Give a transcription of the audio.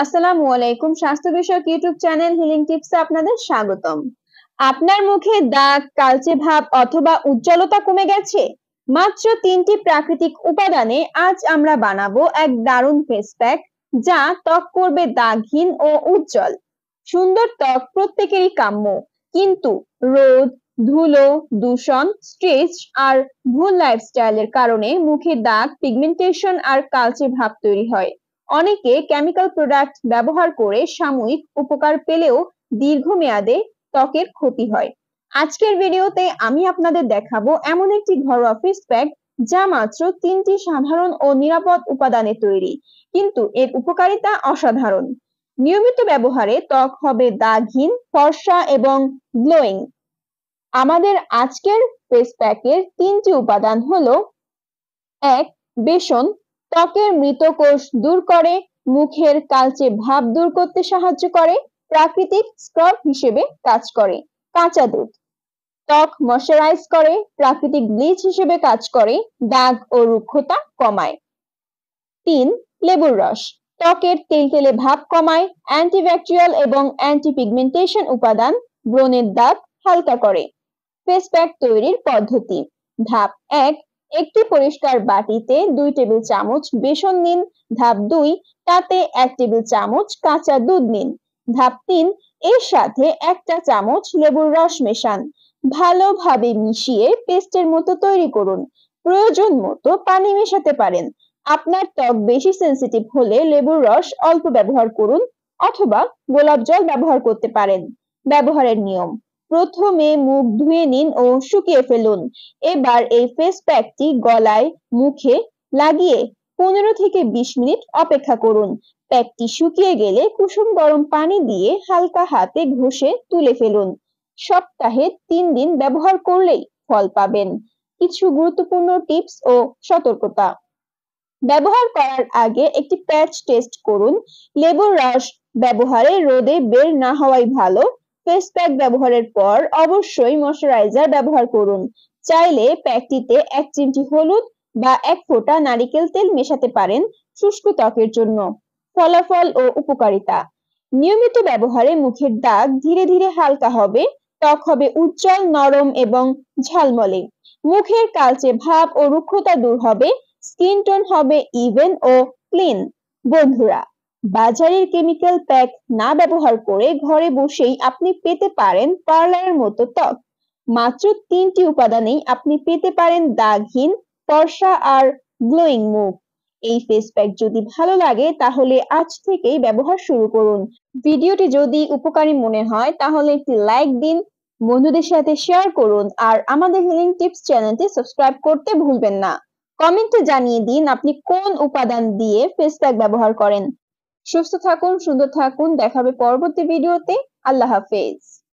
আসসালামু আলাইকুম। স্বাস্থ্য বিষয়ক ইউটিউব চ্যানেল হিলিং টিপসে আপনাদের স্বাগতম। আপনার মুখে দাগ, কালচে ভাব অথবা উজ্জ্বলতা কমে গেছে? মাত্র ৩টি প্রাকৃতিক উপাদানে আজ আমরা বানাবো এক দারুণ ফেস প্যাক যা ত্বক করবে দাগহীন ও উজ্জ্বল। সুন্দর ত্বক প্রত্যেকেরই কাম্য, কিন্তু রোদ, ধুলো, দূষণ, স্ট্রেস আর ভুল লাইফস্টাইলের কারণে মুখে দাগ, পিগমেন্টেশন আর কালচে ভাব তৈরি হয়। অনেকে কেমিক্যাল প্রোডাক্ট ব্যবহার করে সাময়িক উপকার পেলেও দীর্ঘমেয়াদে ত্বকের ক্ষতি হয়। আজকের ভিডিওতে আমি আপনাদের দেখাবো এমন একটি ঘরোয়া ফেস প্যাক যা মাত্র ৩টি সাধারণ ও নিরাপদ উপাদানে তৈরি, কিন্তু এর উপকারিতা অসাধারণ। নিয়মিত ব্যবহারে ত্বক হবে দাগহীন, ফর্সা এবং গ্লোয়িং। আমাদের আজকের ফেস প্যাকের ৩টি উপাদান হলো: ১. বেসন ত্বকের মৃত কোষ দূর করে, মুখের কালচে ভাব দূর করতে সাহায্য করে, প্রাকৃতিক স্ক্রাব হিসেবে কাজ করে। কাঁচা দুধ ত্বক ময়শ্চারাইজ করে, প্রাকৃতিক ব্লিচ হিসেবে কাজ করে, দাগ ও রুক্ষতা কমায়। ৩. লেবুর রস ত্বকের তেলতেলে ভাব কমায়, অ্যান্টিব্যাকটেরিয়াল এবং অ্যান্টি-পিগমেন্টেশন উপাদান ব্রণের দাগ হালকা করে। ফেস প্যাক তৈরির পদ্ধতি: ধাপ ১. একটি পরিষ্কার বাটিতে ২ টেবিল চামচ বেসন নিন। ধাপ ২. তাতে ১ টেবিল চামচ কাঁচা দুধ নিন। ধাপ ৩. এর সাথে ১ চা চামচ লেবুর রস মেশান। ভালোভাবে মিশিয়ে পেস্টের মতো তৈরি করুন। প্রয়োজন মতো পানি মেশাতে পারেন। আপনার ত্বক বেশি সেনসিটিভ হলে লেবুর রস অল্প ব্যবহার করুন অথবা গোলাপ জল ব্যবহার করতে পারেন। ব্যবহারের নিয়ম: প্রথমে মুখ ধুয়ে নিন ও শুকিয়ে ফেলুন। এবার এই ফেস প্যাকটি গলায়, মুখে লাগিয়ে ১৫ থেকে ২০ মিনিট অপেক্ষা করুন। প্যাকটি শুকিয়ে গেলে কুসুম গরম পানি দিয়ে হালকা হাতে ঘষে তুলে ফেলুন। সপ্তাহে ৩ দিন ব্যবহার করলেই ফল পাবেন। কিছু গুরুত্বপূর্ণ টিপস ও সতর্কতা: ব্যবহার করার আগে একটি প্যাচ টেস্ট করুন। লেবুর রস ব্যবহারে রোদে বের না হওয়াই ভালো। ফেস প্যাক ব্যবহারের পর অবশ্যই ময়শ্চারাইজার ব্যবহার করুন। চাইলে প্যাকটিতে ১ চিমটি হলুদ বা ১ ফোঁটা নারিকেল তেল মেশাতে পারেন শুষ্ক ত্বকের জন্য। ফলাফল ও উপকারিতা: নিয়মিত ব্যবহারে মুখের দাগ ধীরে ধীরে হালকা হবে, ত্বক হবে উজ্জ্বল, নরম এবং ঝলমলে। মুখের কালচে ভাব ও রুক্ষতা দূর হবে, স্কিন টোন হবে ইভেন ও ক্লিন। বন্ধুরা, বাজারের কেমিক্যাল প্যাক না ব্যবহার করে ঘরে বসেই আপনি পেতে পারেন পার্লারের মতো ত্বক। মাত্র ৩টি উপাদানেই আপনি পেতে পারেন দাগহীন, ফর্সা আর গ্লোয়িং মুখ। এই ফেস প্যাক যদি ভালো লাগে তাহলে আজ থেকেই ব্যবহার শুরু করুন। ভিডিওটি যদি উপকারী মনে হয় তাহলে একটি লাইক দিন, বন্ধুদের সাথে শেয়ার করুন আর আমাদের হিলিং টিপস চ্যানেলটি সাবস্ক্রাইব করতে ভুলবেন না। কমেন্টে জানিয়ে দিন আপনি কোন উপাদান দিয়ে ফেস প্যাক ব্যবহার করেন। সুস্থ থাকুন, সুন্দর থাকুন। দেখা হবে পরবর্তী ভিডিওতে। আল্লাহ হাফেজ।